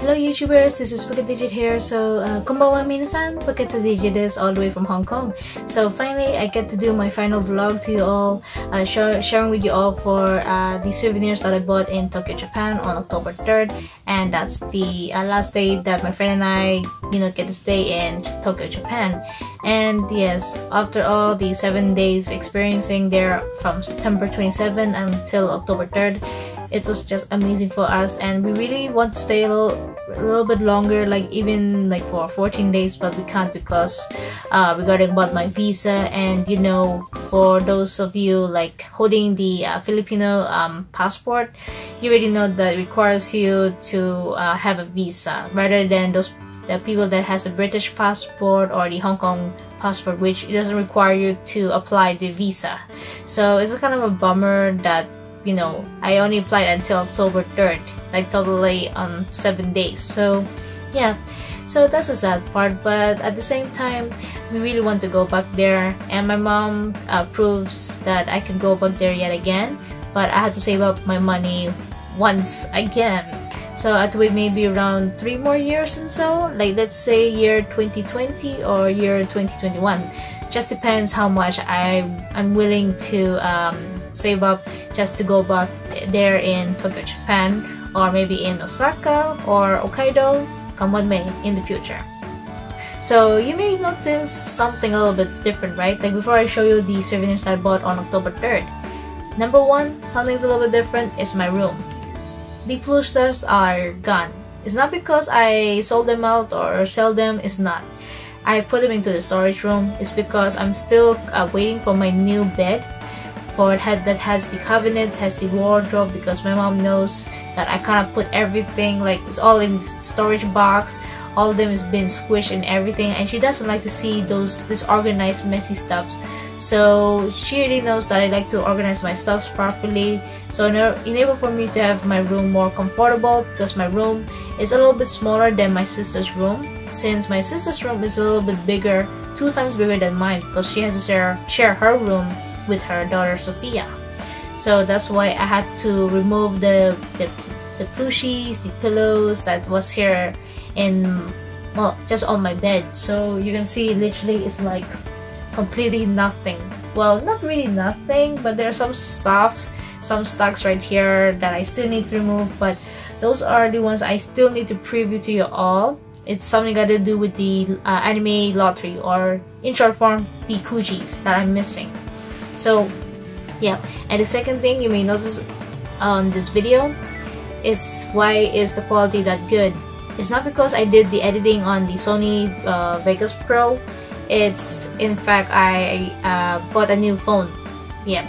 Hello YouTubers, this is Pokediged here. So, konbanwa minasan, Pokediged is all the way from Hong Kong. So finally, I get to do my final vlog to you all, sharing with you all for the souvenirs that I bought in Tokyo, Japan on October 3rd. And that's the last day that my friend and I, get to stay in Tokyo, Japan. And yes, after all the 7 days experiencing there from September 27th until October 3rd, it was just amazing for us, and we really want to stay a little bit longer, like even like for 14 days, but we can't because regarding about my visa. And for those of you like holding the Filipino passport, you already know that it requires you to have a visa rather than the people that has the British passport or the Hong Kong passport, which it doesn't require you to apply the visa. So it's a kind of a bummer that I only applied until October 3rd, like totally on 7 days. So yeah, so that's a sad part, but at the same time we really want to go back there, and my mom proves that I can go back there yet again, but I had to save up my money once again. So I had to wait maybe around 3 more years and so, like let's say year 2020 or year 2021. Just depends how much I'm willing to save up just to go back there in Tokyo, Japan, or maybe in Osaka or Hokkaido, come what may, in the future. So you may notice something a little bit different, right? Like before I show you the souvenirs that I bought on October 3rd. Number one, something's a little bit different is my room. The plush stars are gone. It's not because I sold them out or sell them, it's not. I put them into the storage room. It's because I'm still waiting for my new bed that has the cabinets, has the wardrobe, because my mom knows that I cannot put everything, like it's all in storage box, all of them is been squished and everything, and she doesn't like to see this organized messy stuff. So she already knows that I like to organize my stuffs properly, so enable for me to have my room more comfortable, because my room is a little bit smaller than my sister's room, since my sister's room is a little bit bigger, 2 times bigger than mine, because she has to share her room with her daughter Sophia. So that's why I had to remove the plushies, the pillows that was here just on my bed. So you can see literally it's like completely nothing. Well, not really nothing, but there are some stocks right here that I still need to remove, but those are the ones I still need to preview to you all. It's something got to do with the anime lottery, or in short form, the Kujis that I'm missing. So yeah, and the second thing you may notice on this video is why is the quality that good. It's not because I did the editing on the Sony Vegas Pro. It's in fact I bought a new phone. Yeah,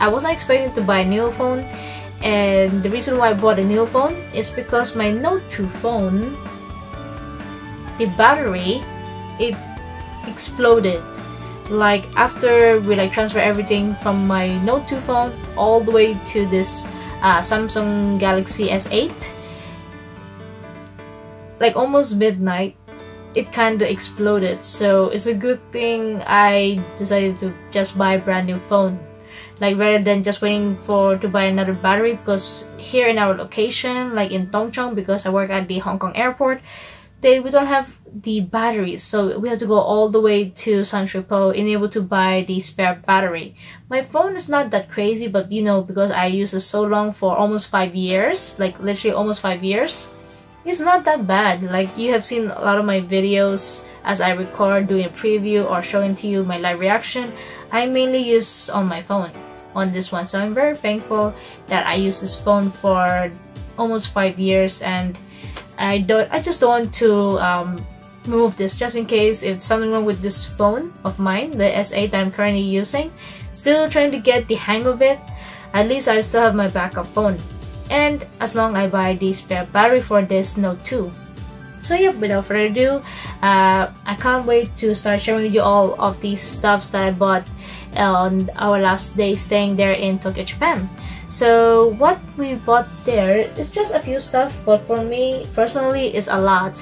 I wasn't expecting to buy a new phone, and the reason why I bought a new phone is because my Note 2 phone, the battery, it exploded. Like after we transfer everything from my Note 2 phone all the way to this Samsung Galaxy S8, like almost midnight, it kinda exploded. So it's a good thing I decided to just buy a brand new phone, like rather than just waiting to buy another battery, because here in our location, like in Tongchong, because I work at the Hong Kong airport, we don't have the batteries, so we have to go all the way to Santripo in able to buy the spare battery. My phone is not that crazy, but because I use it so long, for almost 5 years, like literally almost 5 years, it's not that bad. Like you have seen a lot of my videos as I record, doing a preview or showing to you my live reaction, I mainly use on my phone on this one. So I'm very thankful that I use this phone for almost 5 years, and I just don't want to remove this, just in case if something wrong with this phone of mine, the S8 that I'm currently using. Still trying to get the hang of it. At least I still have my backup phone, and as long as I buy the spare battery for this Note 2. So yeah, without further ado, I can't wait to start sharing with you all of these stuffs that I bought on our last day staying there in Tokyo, Japan. So what we bought there is just a few stuff, but for me personally it's a lot.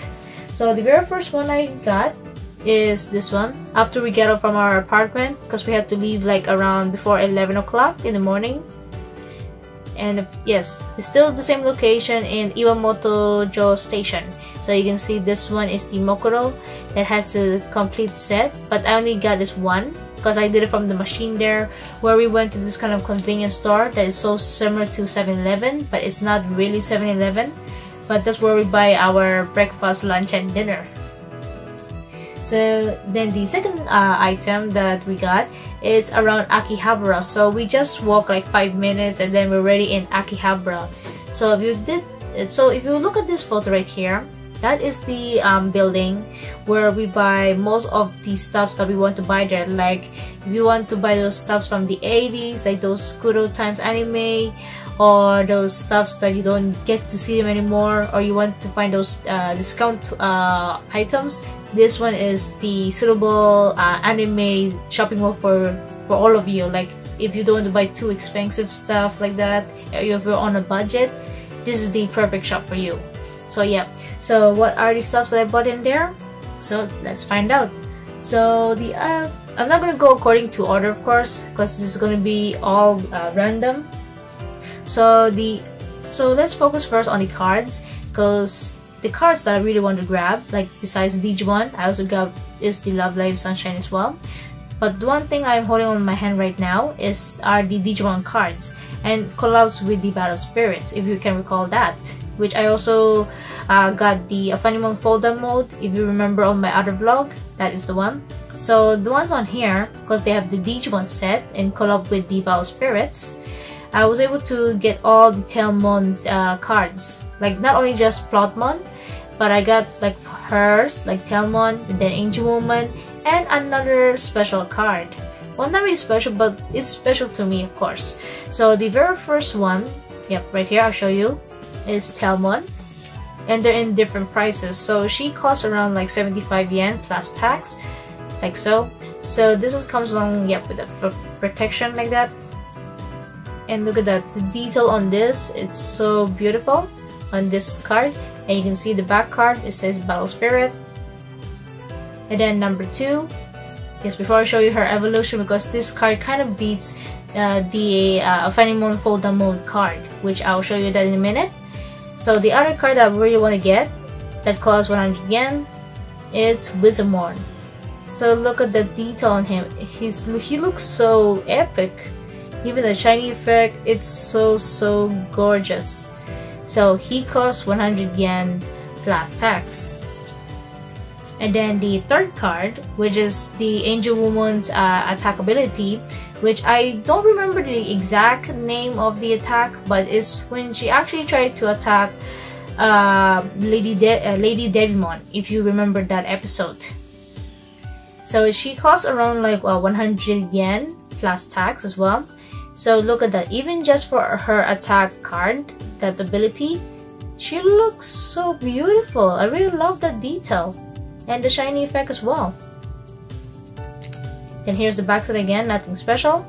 So the very first one I got is this one. After we get up from our apartment, because we have to leave like around before 11 o'clock in the morning, And yes, it's still the same location in Iwamoto-jo Station. So you can see this one is the Mokoro that has the complete set, but I only got this one because I did it from the machine there, where we went to this kind of convenience store that is so similar to 7-Eleven, but it's not really 7-Eleven, but that's where we buy our breakfast, lunch, and dinner. So then the second item that we got is around Akihabara. So we just walk like 5 minutes and then we're already in Akihabara. So if you look at this photo right here, that is the building where we buy most of the stuffs that we want to buy there. Like if you want to buy those stuffs from the 80s, like those Kuro Times anime, or those stuffs that you don't get to see them anymore, or you want to find those discount items, this one is the suitable anime shopping mall for all of you. Like if you don't want to buy too expensive stuff like that, or if you're on a budget, this is the perfect shop for you. So yeah, so what are the stuffs that I bought in there? So let's find out. So the I'm not gonna go according to order, of course, because this is gonna be all random. So let's focus first on the cards, because the cards that I really want to grab, like besides Digimon, I also got is the Love Live Sunshine as well. But the one thing I'm holding on my hand right now are the Digimon cards, and collabs with the Battle Spirits, if you can recall that, which I also got the Funimon folder mode. If you remember on my other vlog, that is the one. So the ones on here, because they have the Digimon set and collab with the Battle Spirits, I was able to get all the Tailmon cards, like not only just Plotmon, but I got like hers, like Tailmon, and then Angel Woman, and another special card. Well, not really special, but it's special to me, of course. So the very first one, yep, right here, I'll show you, is Tailmon, and they're in different prices. So she costs around like 75 yen plus tax, like so. So this comes along, yep, with a protection like that. And look at that, the detail on this, it's so beautiful on this card. And you can see the back card, it says Battle Spirit. And then number 2, yes, before I show you her evolution, because this card kind of beats the Funimon Folder Mode card, which I'll show you that in a minute. So the other card I really want to get, that costs 100 yen, it's Wizamon. So look at the detail on him, he looks so epic. Even the shiny effect, it's so gorgeous. So he costs 100 yen plus tax. And then the third card, which is the Angel Woman's attack ability, which I don't remember the exact name of the attack, but it's when she actually tried to attack Lady Devimon, if you remember that episode. So she costs around like 100 yen plus tax as well. So look at that, even just for her attack card, that ability, she looks so beautiful. I really love that detail. And the shiny effect as well. Then here's the backside again, nothing special.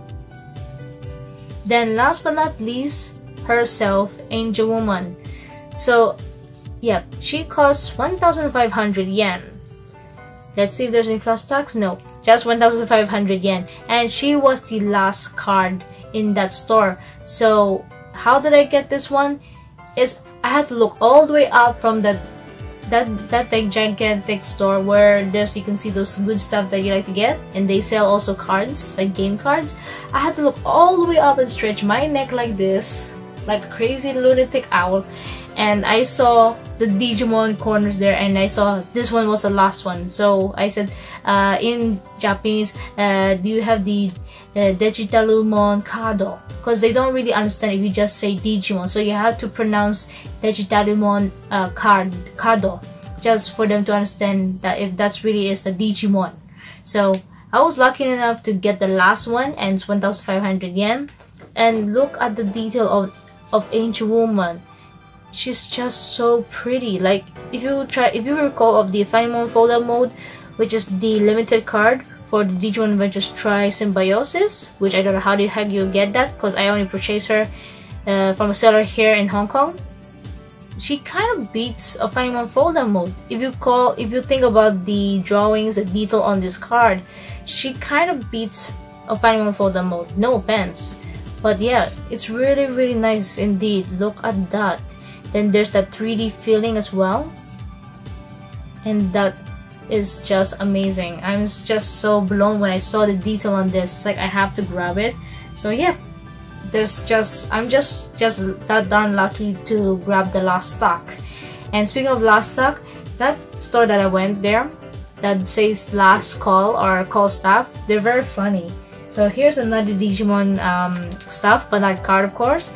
Then last but not least, herself, Angel Woman. So yeah, she costs 1,500 yen. Let's see if there's any plus tax. No, just 1,500 yen. And she was the last card in that store. So how did I get this one? Is I had to look all the way up from that like gigantic store where you can see those good stuff that you like to get, and they sell also cards, like game cards. I had to look all the way up and stretch my neck like this, like a crazy lunatic owl, and I saw the Digimon corners there, and I saw this one was the last one. So I said in Japanese, do you have the Digitalumon Kado? Because they don't really understand if you just say Digimon, so you have to pronounce Digitalumon Kado, just for them to understand that if that's really is the Digimon. So I was lucky enough to get the last one, and it's 1,500 yen. And look at the detail of Angel Woman. She's just so pretty. Like if you recall of the Funimon Folder mode, which is the limited card for the Digimon Adventures Tri Symbiosis, which I don't know how the heck you get that, because I only purchased her from a seller here in Hong Kong. She kind of beats a Funimon Folder mode. If you think about the drawings, the detail on this card, she kind of beats a Funimon Folder mode. No offense, But yeah, it's really nice indeed. Look at that. Then there's that 3D feeling as well, and that is just amazing. I'm just so blown when I saw the detail on this. It's like I have to grab it. So yeah, I'm just that darn lucky to grab the last stock. And speaking of last stock, that store that I went there that says last call or call staff, they're very funny. So here's another Digimon stuff, but not card of course.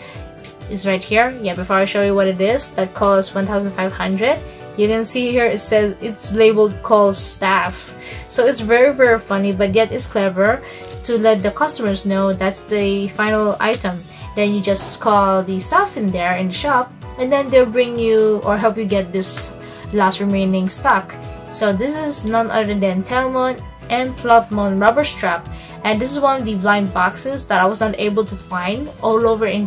It's right here. Yeah, before I show you what it is, that costs 1,500. You can see here it says it's labeled call staff. So it's very funny, but yet it's clever to let the customers know that's the final item. Then you just call the staff in there in the shop, and then they'll bring you or help you get this last remaining stock. So this is none other than Telmon and Plotmon rubber strap, and this is one of the blind boxes that I was not able to find all over in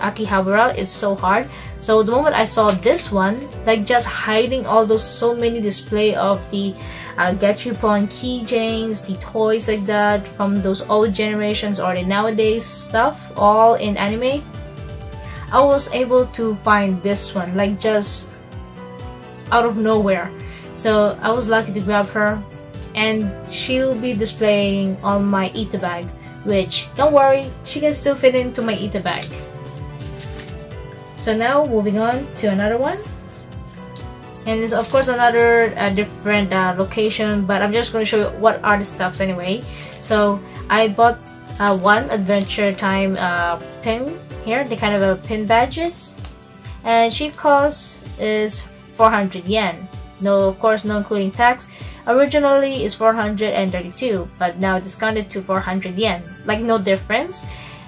Akihabara. It's so hard. So the moment I saw this one, like just hiding all those so many display of the Gachipon keychains, the toys like that from those old generations or the nowadays stuff, all in anime, I was able to find this one like just out of nowhere. So I was lucky to grab her, and she'll be displaying on my Ita bag, which don't worry, she can still fit into my Ita bag. So now moving on to another one, and it's of course another different location, but I'm just going to show you what are the stuffs anyway. So I bought one Adventure Time pin here, the kind of a pin badges, and she costs is 400 yen. No, of course, no including tax. Originally is 432, but now discounted to 400 yen. Like no difference.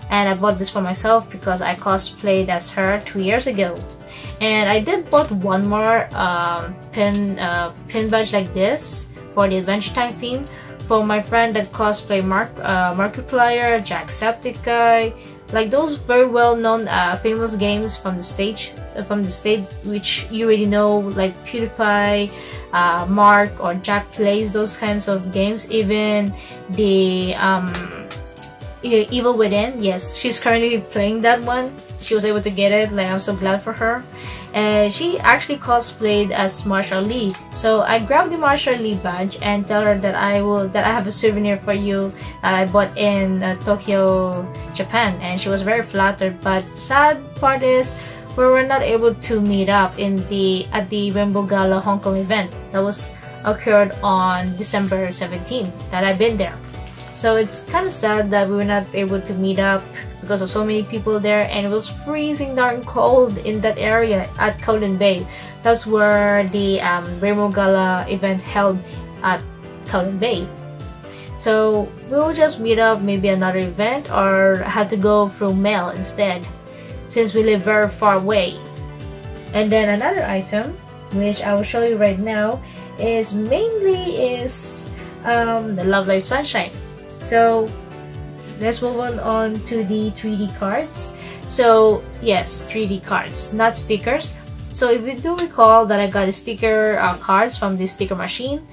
And I bought this for myself because I cosplayed as her 2 years ago. And I did bought one more pin badge like this for the Adventure Time theme for my friend that cosplay Markiplier, Jacksepticeye, like those very well-known famous games from the state, which you already know, like PewDiePie, Mark, or Jack plays those kinds of games. Even the Evil Within, yes, she's currently playing that one. She was able to get it, like I'm so glad for her. And she actually cosplayed as Marshall Lee. So I grabbed the Marshall Lee badge and tell her that I have a souvenir for you that I bought in Tokyo, Japan, and she was very flattered. But sad part is we were not able to meet up at the Rainbow Gala Hong Kong event that was occurred on December 17th that I've been there. So it's kind of sad that we were not able to meet up because of so many people there, and it was freezing darn cold in that area at Kowloon Bay. That's where the Rainbow Gala event held at Kowloon Bay. So we'll just meet up maybe another event or have to go through mail instead, since we live very far away. And then another item, which I will show you right now, is mainly the Love Life Sunshine. So let's move on to the 3D cards. So yes, 3D cards, not stickers. So if you do recall that I got the sticker cards from the sticker machine,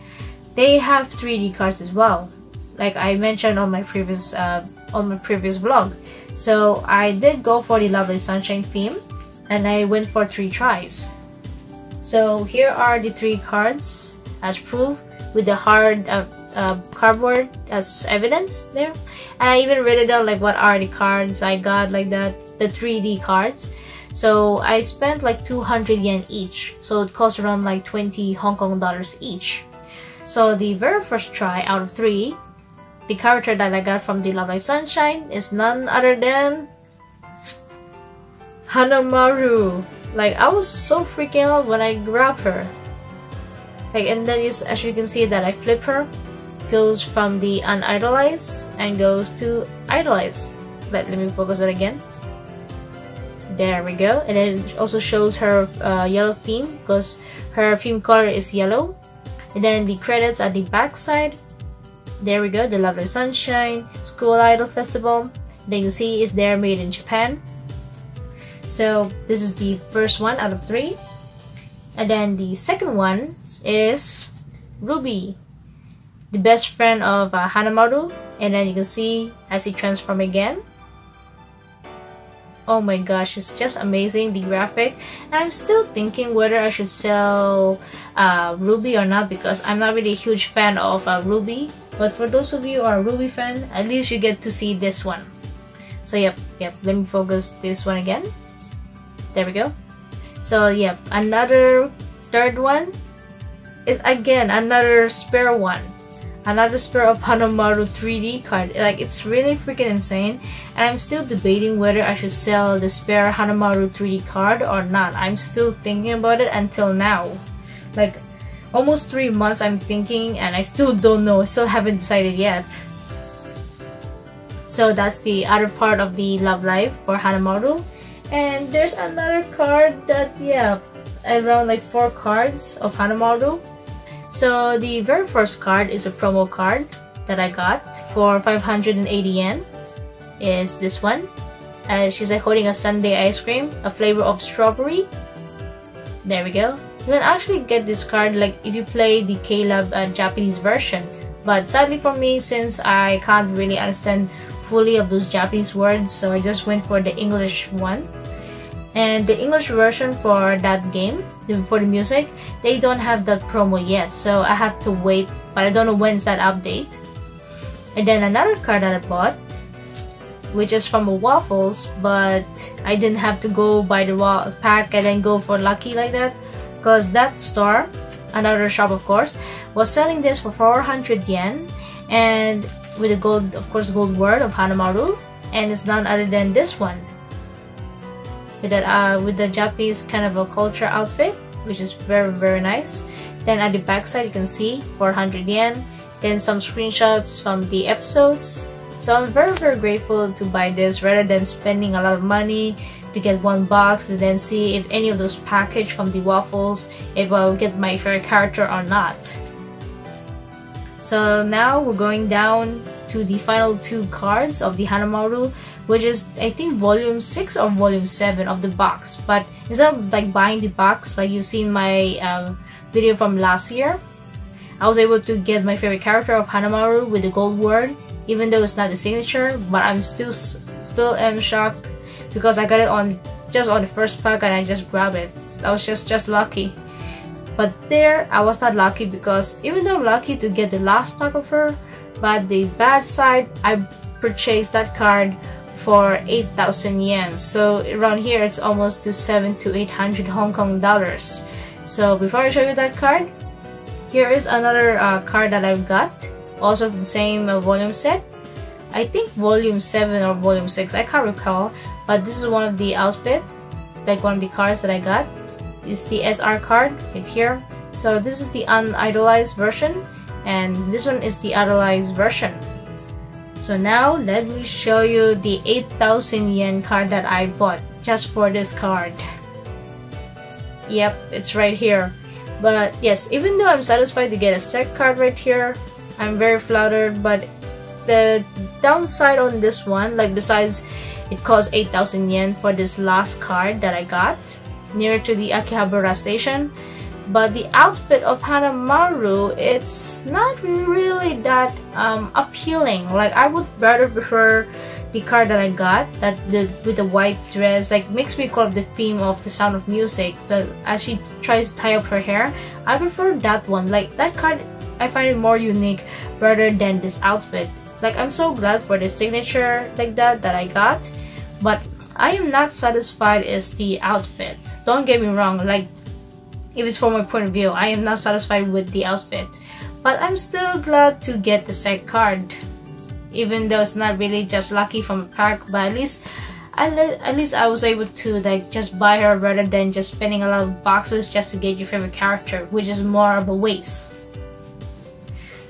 they have 3D cards as well, like I mentioned on my previous vlog. So I did go for the Lovely Sunshine theme, and I went for 3 tries. So here are the 3 cards as proof, with the hard cardboard as evidence there, and I even read it down like what are the cards I got, like that, the 3D cards. So I spent like 200 yen each, so it cost around like 20 Hong Kong dollars each. So the very first try out of 3, the character that I got from the Love Life Sunshine is none other than Hanamaru. Like I was so freaking out when I grabbed her. Like, and then as you can see that I flip her, goes from the unidolized and goes to idolized. Let me focus it again. There we go. And then it also shows her yellow theme because her theme color is yellow. And then the credits at the back side. There we go. The Lovely Sunshine School Idol Festival. Then you can see it's there, made in Japan. So this is the first one out of 3. And then the second one is Ruby, the best friend of Hanamaru. And then you can see as he transforms again, Oh my gosh, it's just amazing, the graphic. And I'm still thinking whether I should sell Ruby or not, because I'm not really a huge fan of Ruby. But for those of you who are a Ruby fan, at least you get to see this one. So yep, let me focus this one again. There we go. So yep, another third one is again another spare one. Another spare of Hanamaru 3D card. Like, it's really freaking insane. And I'm still debating whether I should sell the spare Hanamaru 3D card or not. I'm still thinking about it until now. Like, almost 3 months I'm thinking and I still don't know. I still haven't decided yet. So that's the other part of the Love Life for Hanamaru. And there's another card that, yeah, around like 4 cards of Hanamaru. So the very first card is a promo card that I got for 580 yen. Is this one. She's like holding a sundae ice cream, a flavor of strawberry. There we go. You can actually get this card like if you play the K-Lab Japanese version. But sadly for me, since I can't really understand fully of those Japanese words, so I just went for the English one. And the English version for that game, for the music, they don't have that promo yet, so I have to wait, but I don't know when's that update. And then another card that I bought, which is from a Waffles, but I didn't have to go buy the pack and then go for Lucky like that, because that store, another shop of course, was selling this for 400 yen, and with the gold, of course, gold word of Hanamaru, and it's none other than this one. With the Japanese kind of a culture outfit, which is very nice. Then at the back side you can see 400 yen. Then some screenshots from the episodes. So I'm very grateful to buy this rather than spending a lot of money to get one box and then see if any of those package from the Waffles, if I'll get my favorite character or not. So now we're going down to the final 2 cards of the Hanamaru, which is I think volume 6 or volume 7 of the box. But instead of like buying the box like you've seen my video from last year, I was able to get my favorite character of Hanamaru with the gold word, even though it's not the signature. But I'm still am shocked because I got it on just on the first pack and I just grabbed it. I was just lucky. But there I was not lucky, because even though I'm lucky to get the last stock of her, but the bad side, I purchased that card for 8,000 yen. So around here it's almost to 700 to 800 Hong Kong dollars. So before I show you that card, here is another card that I've got, also the same volume set. I think volume 7 or volume 6, I can't recall, but this is one of the outfit, like one of the cards that I got. It's the SR card right here. So this is the unidolized version, and this one is the idolized version. So now let me show you the 8,000 yen card that I bought just for this card. Yep, it's right here. But yes, even though I'm satisfied to get a Sept card right here, I'm very flattered. But the downside on this one, like besides it cost 8,000 yen for this last card that I got near to the Akihabara station, but the outfit of Hanamaru, it's not really that appealing. Like I would rather prefer the card that I got, that with the white dress, like makes me call up the theme of The Sound of Music, as she tries to tie up her hair. I prefer that one. Like that card, I find it more unique rather than this outfit. Like I'm so glad for the signature like that I got, but I am not satisfied is the outfit. Don't get me wrong, like if it's from my point of view, I am not satisfied with the outfit, but I'm still glad to get the Sept card, even though it's not really just lucky from a pack. But at least I was able to like just buy her rather than just spending a lot of boxes just to get your favorite character, which is more of a waste.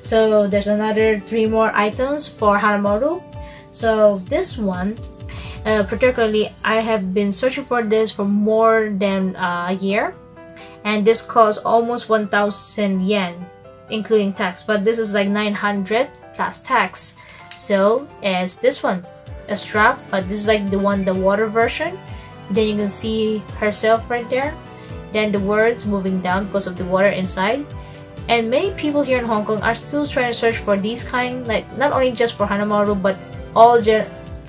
So there's another 3 more items for Hanamaru. So this one, particularly, I have been searching for this for more than a year, and this costs almost 1,000 yen including tax, but this is like 900 plus tax. So as this one, a strap, but this is like the water version. Then you can see herself right there, then the words moving down because of the water inside. And many people here in Hong Kong are still trying to search for these kind, like not only just for Hanamaru but all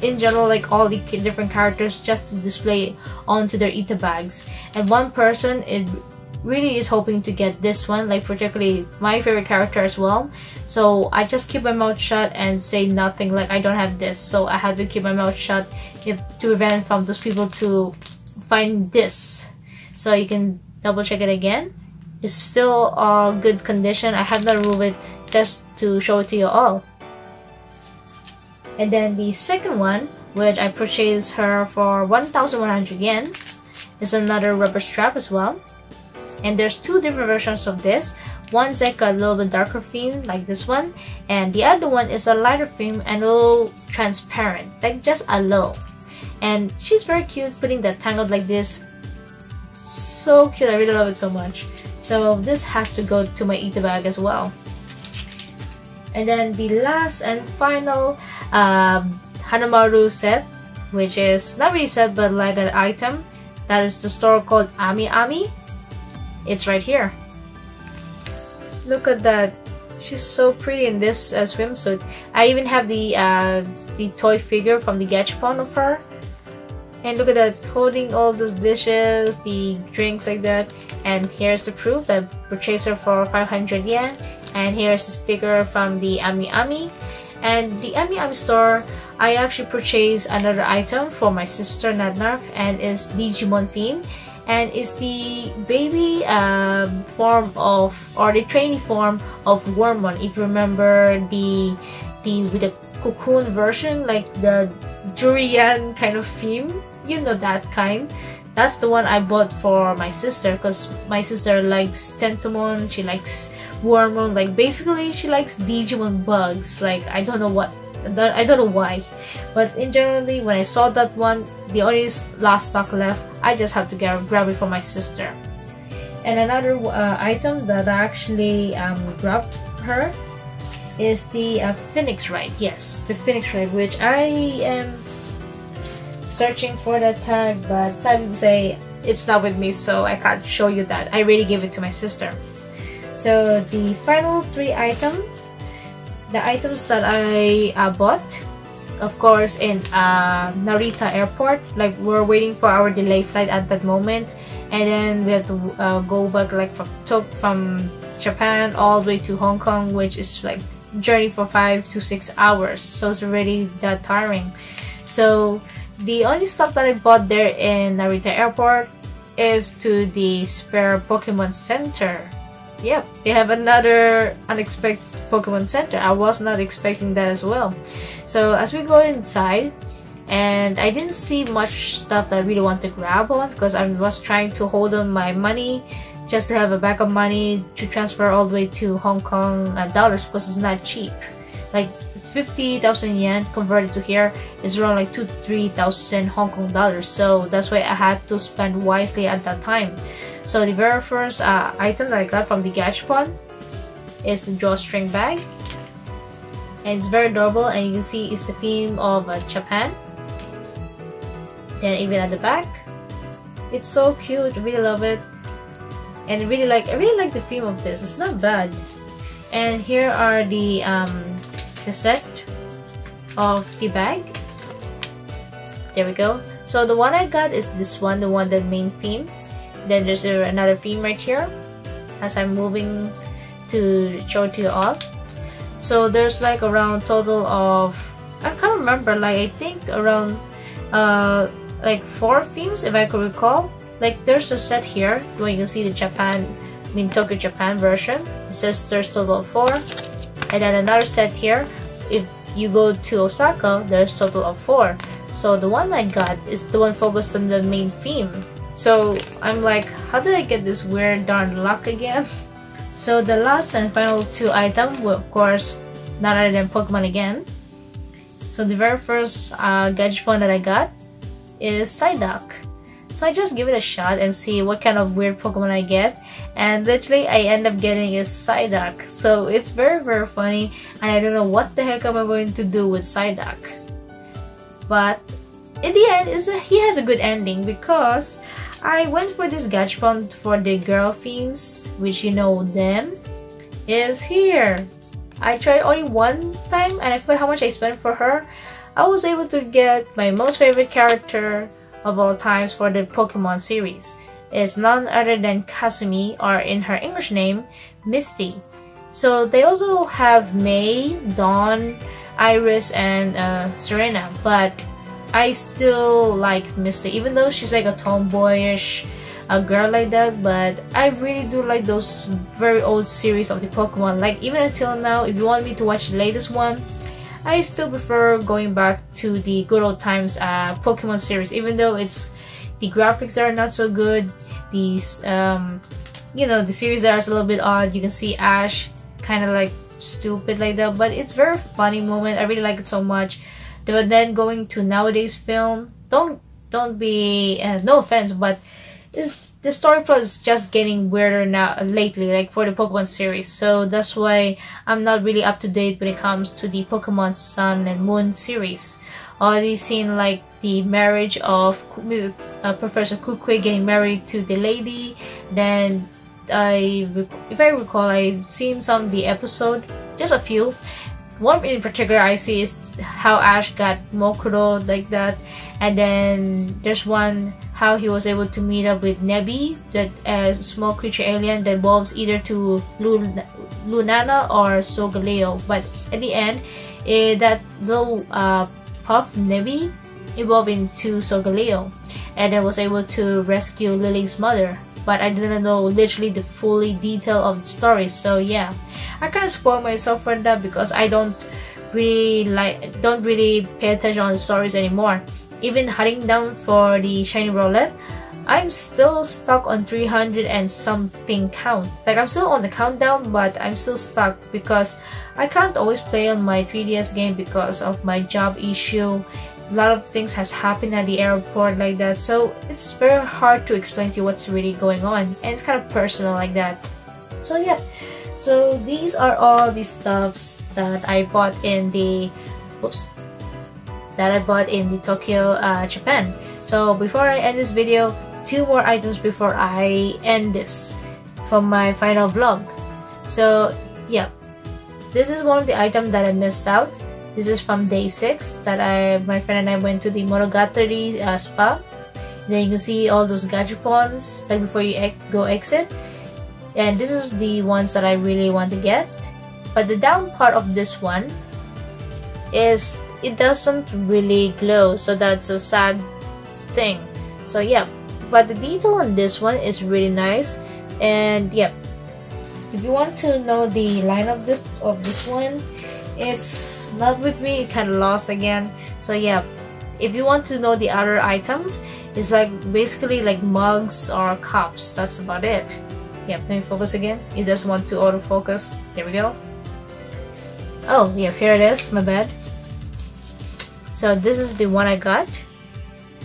in general, like all the different characters just to display onto their Ita bags. And one person it really is hoping to get this one, like particularly my favorite character as well. So I just keep my mouth shut and say nothing, like I don't have this. So I had to keep my mouth shut to prevent from those people to find this. So you can double check it again. It's still good condition. I have not removed it just to show it to you all. And then the second one, which I purchased her for 1,100 yen, is another rubber strap as well. And there's two different versions of this. One is like a little bit darker theme, like this one, and the other one is a lighter theme and a little transparent, like just a little. And she's very cute, putting that tangled like this. So cute, I really love it so much. So this has to go to my Ita bag as well. And then the last and final Hanamaru set, which is not really set but like an item. That is the store called Ami Ami. It's right here. Look at that. She's so pretty in this swimsuit. I even have the toy figure from the gachapon of her. And look at that, holding all those dishes, the drinks like that. And here's the proof that I purchased her for 500 yen. And here's the sticker from the Ami Ami. And the Ami Ami store, I actually purchased another item for my sister Nadnarf, and it's Digimon theme. And it's the baby form of, or the trainee form of Wormmon. If you remember with the cocoon version, like the durian kind of theme, you know that kind. That's the one I bought for my sister, because my sister likes Tentomon, she likes Wormmon, like basically she likes Digimon bugs. Like I don't know why, but in generally when I saw that one, the only last stock left, I just have to grab it for my sister. And another item that I actually grabbed her is the Phoenix Ride. Yes, the Phoenix Ride, which I am searching for that tag, but sadly to say it's not with me, so I can't show you that. I already gave it to my sister. So the final three items, the items that I bought, of course, in Narita airport, like we're waiting for our delay flight at that moment, and then we have to go back like from Japan all the way to Hong Kong, which is like journey for 5 to 6 hours, so it's already that tiring. So the only stuff that I bought there in Narita airport is to the spare Pokemon Center. Yep, they have another unexpected Pokemon Center. I was not expecting that as well. So as we go inside, and I didn't see much stuff that I really want to grab on, because I was trying to hold on my money just to have a backup money to transfer all the way to Hong Kong dollars, because it's not cheap. Like 50,000 yen converted to here is around like 2,000 to 3,000 Hong Kong dollars. So that's why I had to spend wisely at that time. So the very first item that I got from the gachapon is the drawstring bag, and it's very adorable, and you can see it's the theme of Japan. Then even at the back, it's so cute. I really love it, and I really like the theme of this. It's not bad. And here are the set of the bag. There we go. So the one I got is this one, the one that main theme. Then there's another theme right here as I'm moving to show to you all. So there's like around total of, I can't remember, like I think around like 4 themes if I could recall. Like there's a set here where you can see the Tokyo Japan version. It says there's total of 4. And then another set here, if you go to Osaka, there's total of 4. So the one I got is the one focused on the main theme. So I'm like, how did I get this weird darn luck again? So the last and final 2 items were of course none other than Pokemon again. So the very first gachapon that I got is Psyduck. So I just give it a shot and see what kind of weird Pokemon I get, and literally I end up getting a Psyduck. So it's very funny, and I don't know what the heck am I going to do with Psyduck. But in the end, he has a good ending, because I went for this gachapon for the girl themes, which you know them, is here. I tried only one time and I forgot how much I spent for her. I was able to get my most favorite character of all times for the Pokemon series. It's none other than Kasumi, or in her English name, Misty. So they also have May, Dawn, Iris, and Serena, but I still like Misty, even though she's like a tomboyish girl like that. But I really do like those very old series of the Pokemon. Like even until now, if you want me to watch the latest one, I still prefer going back to the good old times Pokemon series, even though the graphics are not so good. These you know, the series are a little bit odd. You can see Ash kind of like stupid like that, but it's very funny moment. I really like it so much. But then going to nowadays film, don't be no offense, but the story plot is just getting weirder now lately, like for the Pokemon series. So that's why I'm not really up to date when it comes to the Pokemon Sun and Moon series. Already seen like the marriage of Professor Kukui getting married to the lady. Then if I recall, I've seen some of the episode, just a few. One in particular I see is how Ash got Mokuro like that, and then there's one how he was able to meet up with Nebi, that small creature alien that evolves either to Lunana or Solgaleo. But at the end, that little puff Nebi evolved into Solgaleo, and then was able to rescue Lily's mother. But I didn't know literally the fully detail of the story. So yeah, I kind of spoiled myself for that because I don't really pay attention on the stories anymore. Even hunting down for the shiny Rowlet, I'm still stuck on 300 and something count. Like I'm still on the countdown, but I'm still stuck because I can't always play on my 3DS game because of my job issue. A lot of things has happened at the airport like that, so it's very hard to explain to you what's really going on, and it's kind of personal like that. So yeah, so these are all the stuffs that I bought in the Tokyo, Japan. So before I end this video, 2 more items before I end this from my final vlog. So yeah, this is one of the items that I missed out. This is from day 6 that my friend and I went to the Monogatari spa. Then you can see all those gachapons like before you go exit. And this is the ones that I really want to get. But the down part of this one is it doesn't really glow, so that's a sad thing. So yeah, but the detail on this one is really nice. And yeah, if you want to know the line of this one, it's not with me, it kind of lost again. So yeah, if you want to know the other items, it's like basically like mugs or cups. That's about it. Yeah, let me focus again. It doesn't want to autofocus. There we go. Oh yeah, here it is, my bad. So this is the one I got.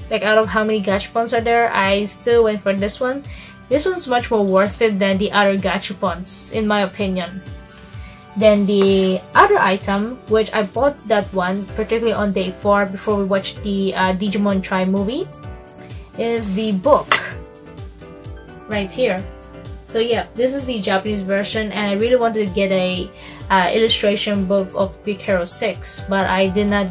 Like out of how many gachapons are there, I still went for this one. This one's much more worth it than the other gachapons, in my opinion. Then the other item, which I bought that one particularly on day 4 before we watched the Digimon Tri movie, is the book right here. So yeah, this is the Japanese version, and I really wanted to get a illustration book of Big Hero 6, but I did not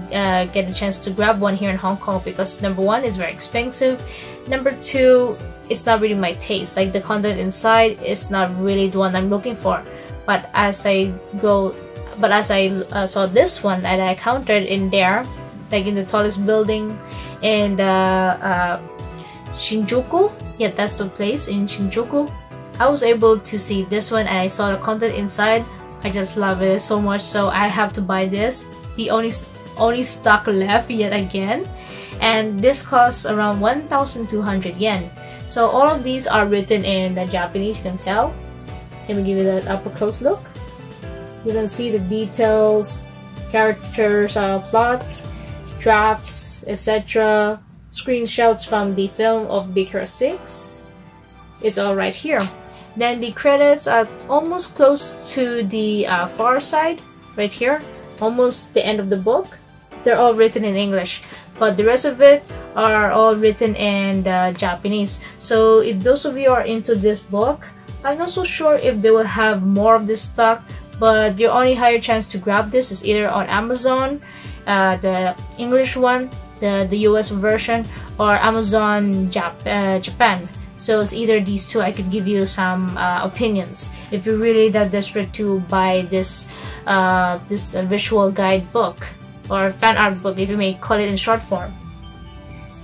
get a chance to grab one here in Hong Kong because number 1, it's very expensive. Number 2, it's not really my taste. Like the content inside is not really the one I'm looking for. But as I saw this one and I counted in there, like in the tallest building in Shinjuku, yeah, that's the place in Shinjuku, I was able to see this one and I saw the content inside. I just love it so much, so I have to buy this. The only stock left yet again, and this costs around 1,200 yen. So all of these are written in the Japanese, you can tell. Let me give you that up close look. You can see the details, characters, plots, drafts, etc. Screenshots from the film of Big Hero 6. It's all right here. Then the credits are almost close to the far side, right here, almost the end of the book. They're all written in English, but the rest of it are all written in Japanese. So if those of you are into this book, I'm not so sure if they will have more of this stock, but your only higher chance to grab this is either on Amazon the English one, the US version, or Amazon Japan. So it's either these two. I could give you some opinions if you're really that desperate to buy this visual guide book or fan art book, if you may call it in short form.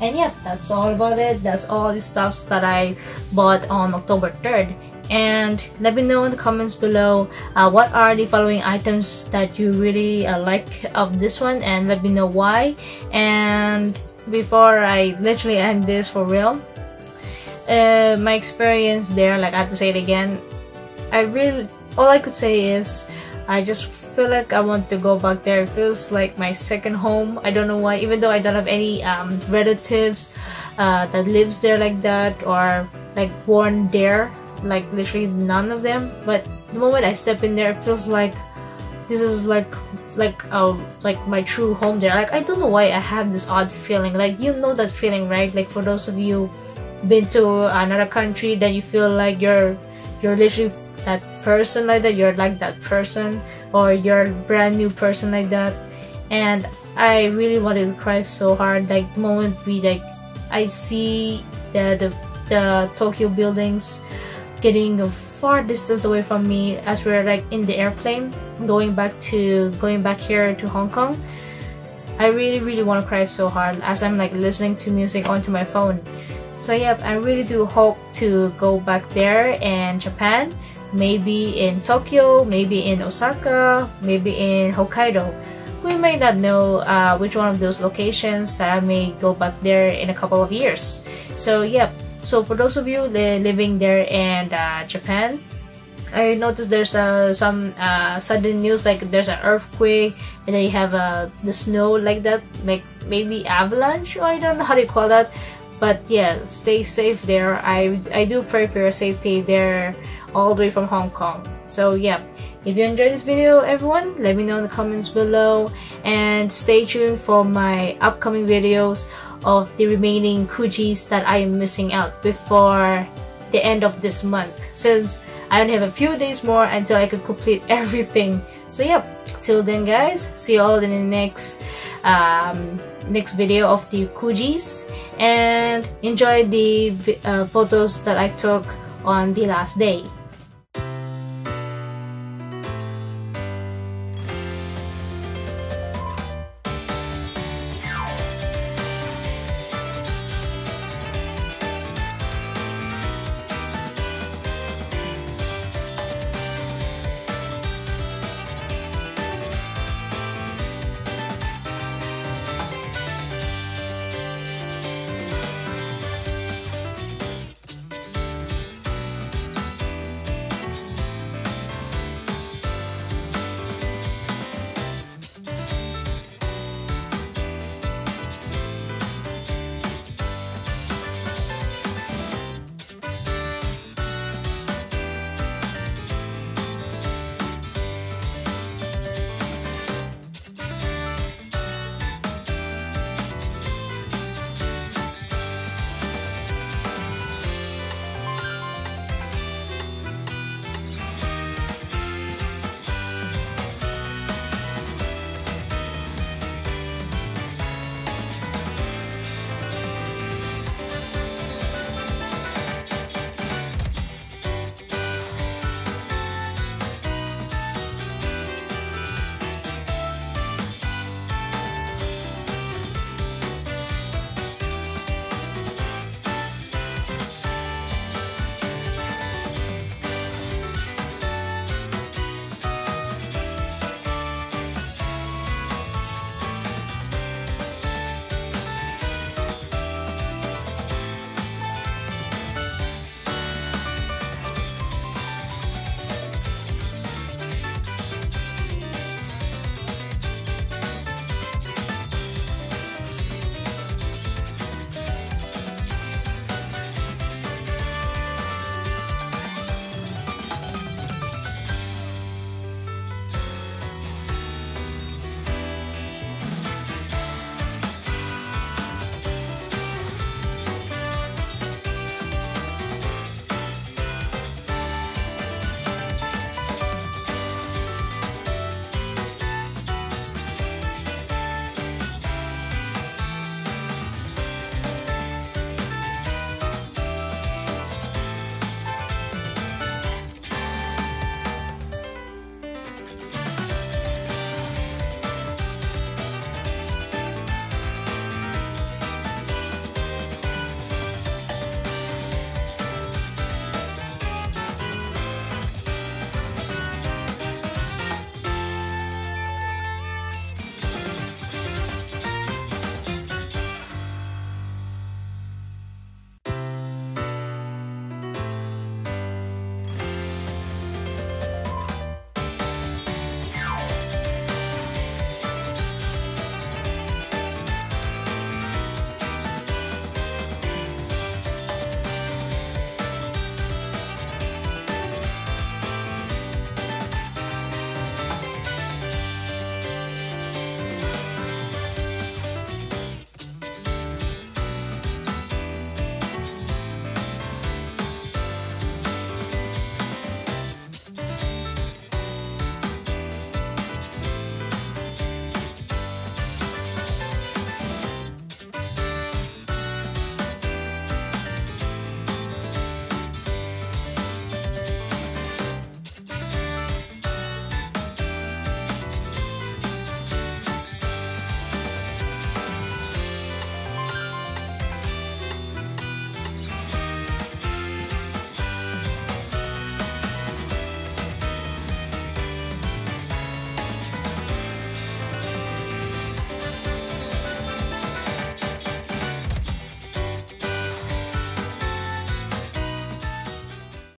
And yeah, that's all about it. That's all the stuffs that I bought on October 3rd. And let me know in the comments below what are the following items that you really like of this one, and let me know why. And before I literally end this for real, my experience there, like I have to say it again, all I could say is I just feel like I want to go back there. It feels like my second home. I don't know why, even though I don't have any relatives that lives there like that, or like born there, like literally none of them. But the moment I step in there, it feels like this is like my true home there. Like I don't know why I have this odd feeling. Like, you know that feeling, right? Like for those of you been to another country, that you feel like you're literally that person like that. You're like that person, or you're a brand new person like that. And I really wanted to cry so hard. Like the moment I see the Tokyo buildings getting a far distance away from me as we're like in the airplane going back here to Hong Kong. I really want to cry so hard as I'm like listening to music onto my phone. So yeah, I really do hope to go back there in Japan, maybe in Tokyo, maybe in Osaka, maybe in Hokkaido. We may not know which one of those locations that I may go back there in a couple of years. So yeah, so for those of you living there in Japan, I noticed there's some sudden news, like there's an earthquake, and then you have the snow like that, like maybe avalanche, or I don't know how to call that. But yeah, stay safe there. I do pray for your safety there, all the way from Hong Kong. So yeah, if you enjoyed this video, everyone, let me know in the comments below, and stay tuned for my upcoming videos of the remaining Kujis that I am missing out before the end of this month, since I only have a few days more until I could complete everything. So yeah, till then guys, see you all in the next video of the Kujis, and enjoy the photos that I took on the last day.